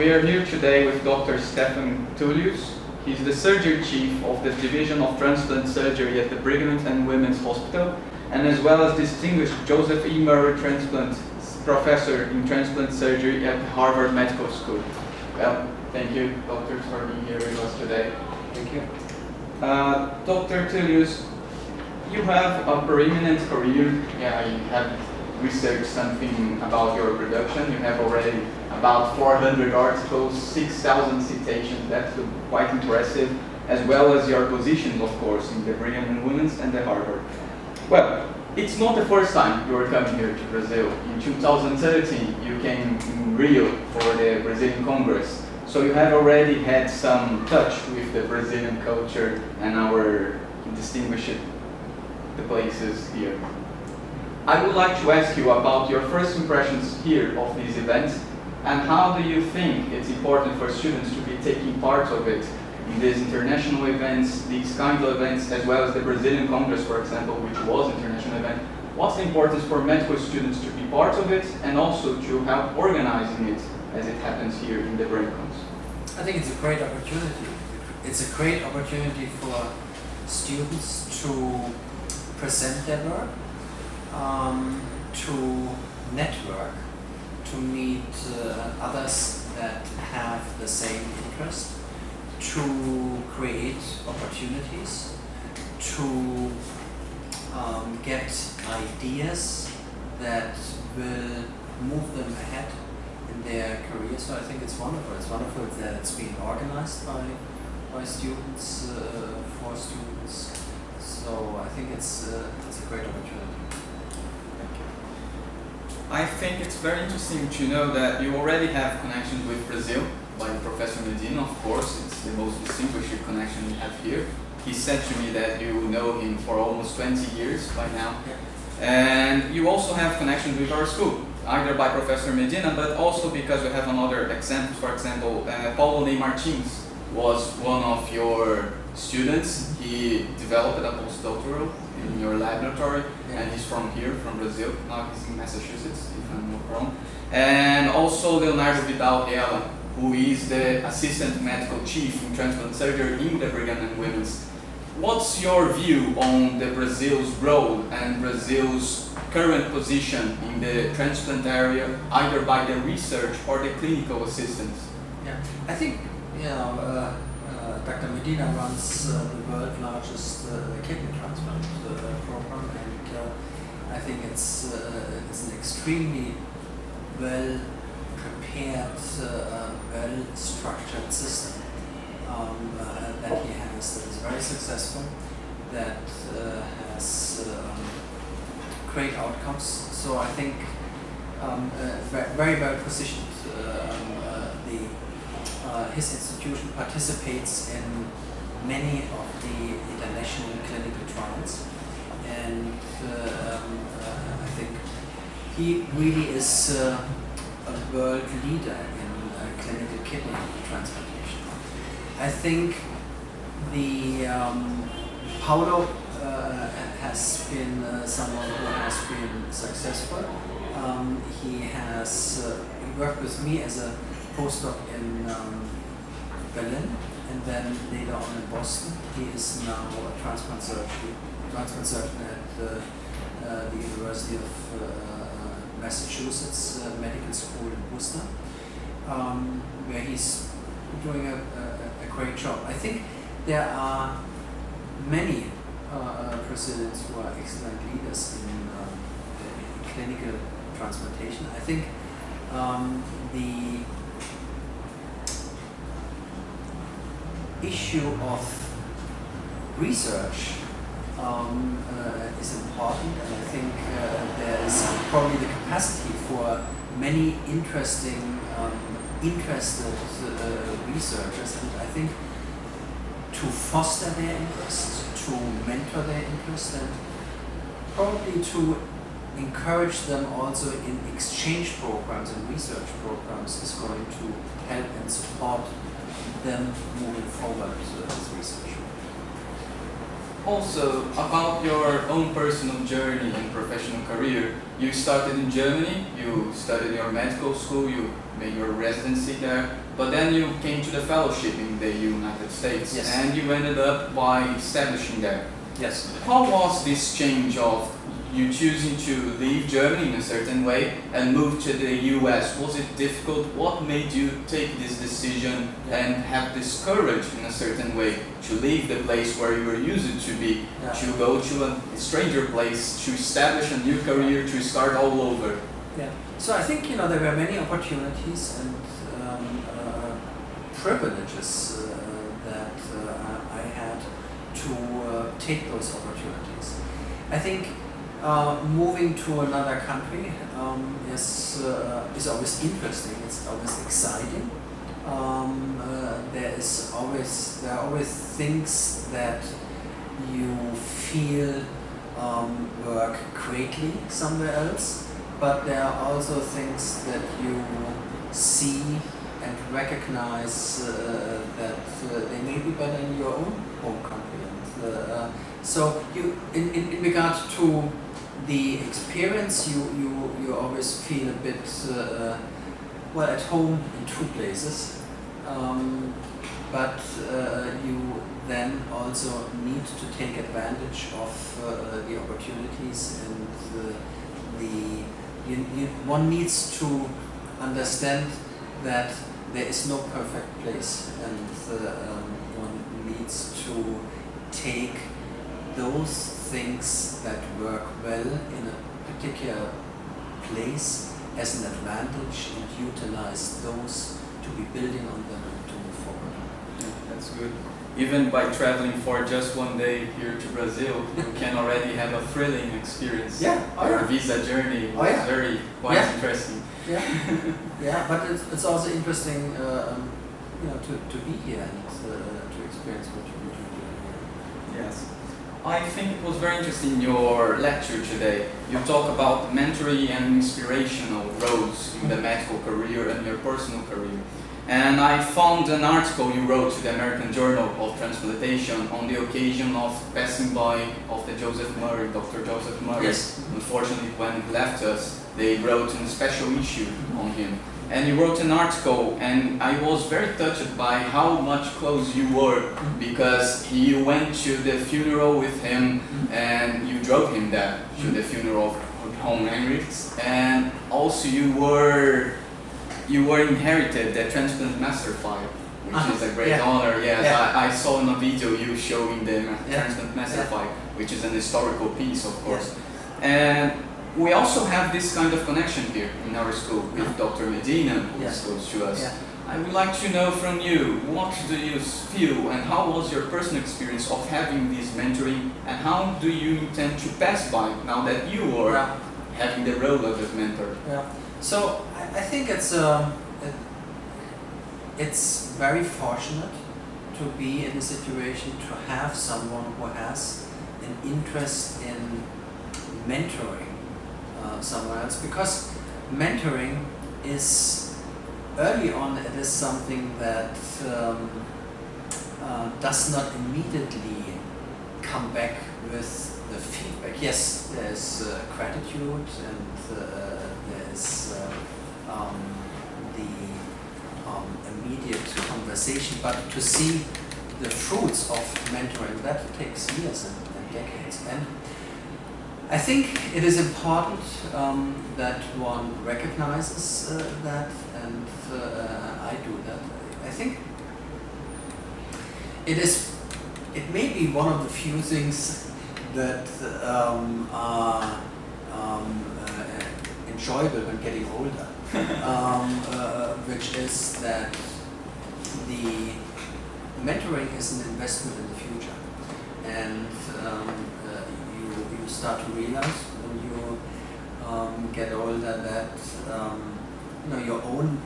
we are here today with Dr. Stefan Tullius. He's the surgery chief of the Division of Transplant Surgery at the Brigham and Women's Hospital, and as well as distinguished Joseph E. Murray Transplant Professor in Transplant Surgery at Harvard Medical School. Well, thank you, doctors, for being here with us today. Thank you. Dr. Tullius, you have a preeminent career. Yeah, you have researched something about your production. You have already about 400 articles, 6,000 citations. That's quite impressive, as well as your positions, of course, in the Brigham and Women's and the Harvard. Well, it's not the first time you are coming here to Brazil. In 2013, you came in Rio for the Brazilian Congress. So you have already had some touch with the Brazilian culture and our distinguished places here. I would like to ask you about your first impressions here of these events, and how do you think it's important for students to be taking part of it in these international events, these kind of events, as well as the Brazilian Congress, for example, which was an international event. What's the importance for medical students to be part of it, and also to help organizing it as it happens here in the Braincoms? I think it's a great opportunity. It's a great opportunity for students to present their work, to network, to meet others that have the same interest, to create opportunities, to get ideas that will move them ahead in their career. So I think it's wonderful. It's wonderful that it's being organized by students, for students. So I think it's a great opportunity. I think it's very interesting to know that you already have connections with Brazil, like Professor Medina, of course. It's the most distinguished connection we have here. He said to me that you know him for almost 20 years by now. Yeah. And you also have connections with our school, either by Professor Medina, but also because we have another example. For example, Paulo Ney Martins was one of your students. He developed a postdoctoral in your laboratory, and he's from here, from Brazil. Now he's in Massachusetts, if I'm not wrong. And also Leonardo Vidal Ela, who is the assistant medical chief in transplant surgery in the Brigham and Women's. What's your view on the Brazil's role and Brazil's current position in the transplant area, either by the research or the clinical assistance? Yeah, I think Dr. Medina runs the world's largest kidney transplant program, and I think it's an extremely well prepared, well structured system that he has, that is very successful, that has great outcomes. So I think very well positioned. His institution participates in many of the international clinical trials, and I think he really is a world leader in clinical kidney transplantation. I think Paulo has been someone who has been successful. He has worked with me as a postdoc in Berlin, and then later on in Boston. He is now a transplant surgeon at the University of Massachusetts Medical School in Worcester, where he's doing a great job. I think there are many Brazilians who are excellent leaders in clinical transplantation. I think the issue of research is important, and I think there is probably the capacity for many interested researchers, and I think to foster their interest, to mentor their interest, and probably to encourage them also in exchange programs and research programs is going to help and support them moving forward with research. Also, about your own personal journey and professional career, you started in Germany, you studied your medical school, you made your residency there, But then you came to the fellowship in the United States, Yes. and you ended up by establishing there. Yes. How was this change of you choosing to leave Germany in a certain way and move to the US? Was it difficult? What made you take this decision and have this courage in a certain way to leave the place where you were used to be, to go to a stranger place, to establish a new career, to start all over? Yeah. So I think there were many opportunities and privileges that I had to take those opportunities. I think moving to another country is always interesting. It's always exciting. There are always things that you feel work greatly somewhere else, but there are also things that you see and recognize that they may be better in your own home country. And so you, in regard to the experience, you always feel a bit at home in two places, but you then also need to take advantage of the opportunities, and one needs to understand that there is no perfect place, and one needs to take those things that work well in a particular place as an advantage and utilize those to be building on them and to move forward. Yeah, that's good. Even by traveling for just one day here to Brazil, you can already have a thrilling experience. Yeah. Your visa journey was quite interesting. Yeah, yeah, but it's also interesting, to be here and to experience what you're doing here. Yes. I think it was very interesting in your lecture today. You talk about mentoring and inspirational roles in the medical career and your personal career. And I found an article you wrote to the American Journal of Transplantation on the occasion of passing by of the Dr. Joseph Murray. Yes. Unfortunately, when he left us, they wrote a special issue on him. And you wrote an article, and I was very touched by how much close you were, because you went to the funeral with him and you drove him there to the funeral of Home Heinrichs, and also you were inherited the transplant master file, which is a great honor. Yes, I saw in a video you showing the transplant master file, which is an historical piece, of course. And we also have this kind of connection here in our school with Dr. Medina, who is close to us. I would like to know from you, what do you feel and how was your personal experience of having this mentoring, and how do you intend to pass by now that you are having the role of a mentor? Yeah. So I think it's very fortunate to be in a situation to have someone who has an interest in mentoring someone else, because mentoring is early on, it is something that does not immediately come back with the feedback. Yes, there's gratitude and there's the immediate conversation, but to see the fruits of mentoring, that takes years and decades. And I think it is important that one recognizes that, and I do that. I think it may be one of the few things that are enjoyable when getting older, which is that the mentoring is an investment in the future, and you start to realize when you get older that your own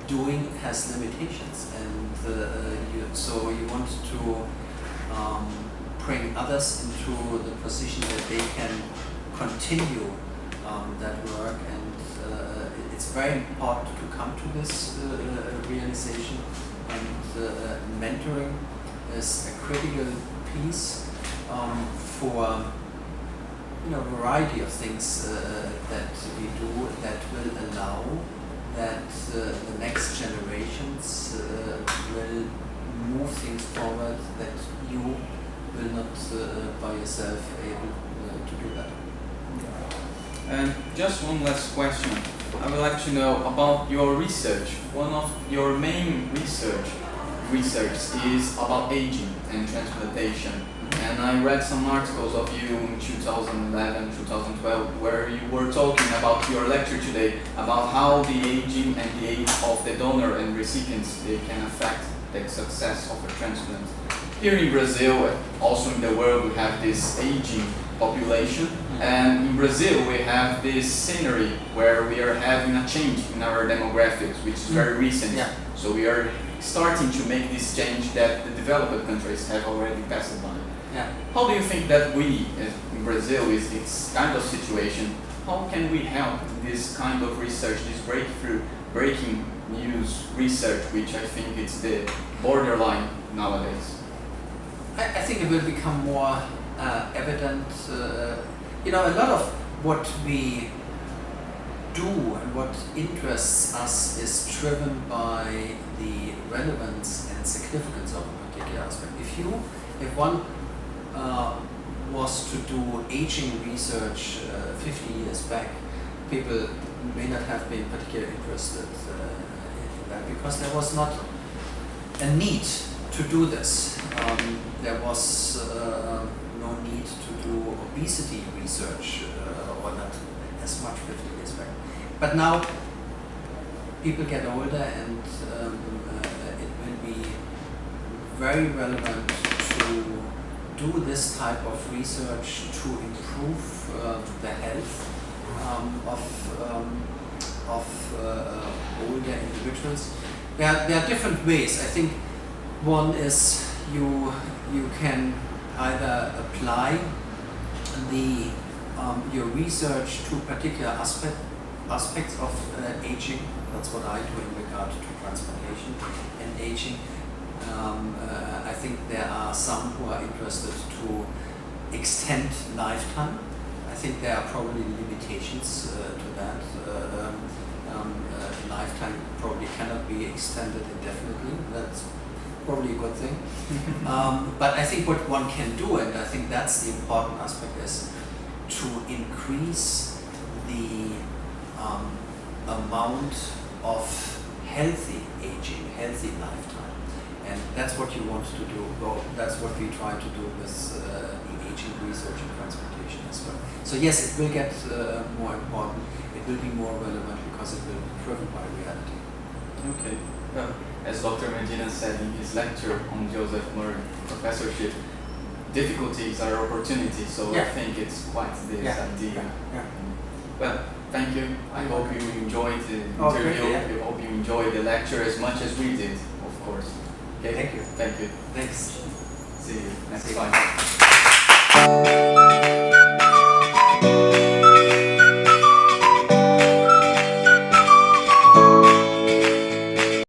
doing has limitations, and so you want to bring others into the position that they can continue that work, and it's very important to come to this realization, and mentoring is a critical piece for a variety of things that we do that will allow that the next generations will move things forward, that you will not by yourself able to do that. And just one last question. I would like to know about your research. One of your main research is about aging and transplantation. And I read some articles of you in 2011, 2012, where you were talking about your lecture today about how the aging and the age of the donor and recipients, they can affect the success of a transplant. Here in Brazil, also in the world, we have this aging population, and in Brazil we have this scenery where we are having a change in our demographics, which is very recent. Yeah. So we are starting to make this change that the developed countries have already passed by. Yeah. How do you think that we, in Brazil, is this kind of situation? How can we help this kind of research, this breaking news research, which I think it's the borderline nowadays? I think it will become more evident. A lot of what we do and what interests us is driven by the relevance and significance of a particular aspect. If one was to do aging research 50 years back, people may not have been particularly interested in that because there was not a need to do this. There was no need to do obesity research or not as much 50 years back. But now people get older and it will be very relevant to do this type of research to improve the health of older individuals. There are different ways. I think one is you can either apply your research to particular aspects of aging. That's what I do in regard to transplantation and aging. I think there are some who are interested to extend lifetime. I think there are probably limitations to that. Lifetime probably cannot be extended indefinitely. That's probably a good thing. But I think what one can do, and I think that's the important aspect, is to increase the amount of healthy aging, healthy lifetime. And that's what you want to do. Well, that's what we try to do with the aging research and transplantation as well. So yes, it will get more important. It will be more relevant because it will be driven by reality. Okay. Well, as Dr. Medina said in his lecture on Joseph Murray professorship, difficulties are opportunities. So Yeah. I think it's quite this idea. Yeah. Well, thank you. I hope you enjoyed the Okay, interview. yeah. I hope you enjoyed the lecture as much as we did, of course. Okay? Thank you. Thank you. Thanks. See you next See you. time.